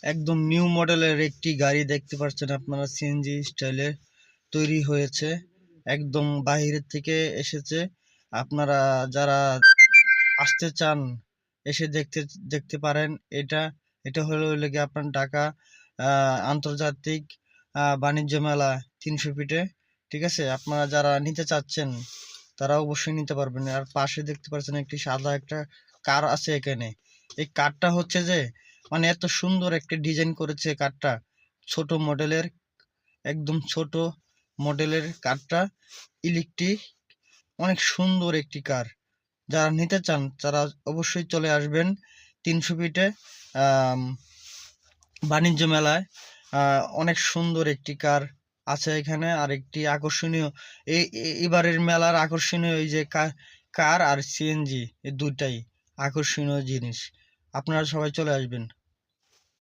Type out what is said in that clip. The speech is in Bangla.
একদম নিউ মডেলের একটি গাড়ি দেখতে পাচ্ছেন আপনারা, সিএনজি স্টাইলে তৈরি হয়েছে, একদম বাহিরের থেকে এসেছে। আপনারা যারা আসতে চান এসে দেখতে দেখতে পারেন। এটা এটা হলো লেগে আপনার ঢাকা আন্তর্জাতিক বাণিজ্য মেলা 300 ফিটে। ঠিক আছে, আপনারা যারা নিতে চাচ্ছেন তারা অবশ্যই নিতে পারবেন। আর পাশে দেখতে পাচ্ছেন একটি সাদা একটা কার আছে এখানে। এই কারটা হচ্ছে যে মানে এত সুন্দর একটা ডিজাইন করেছে কারটা, ছোট মডেলের, একদম ছোট মডেলের কারটা, ইলেকট্রিক, অনেক সুন্দর একটি কার। যারা নিতে চান তারা অবশ্যই চলে আসবেন 300 ফিটে বাণিজ্য মেলায়। অনেক সুন্দর একটি কার আছে এখানে। আর একটি আকর্ষণীয় এবারের মেলার আকর্ষণীয় এই যে কার আর সিএনজি, এই দুইটাই আকর্ষণীয় জিনিস। আপনারা সবাই চলে আসবেন।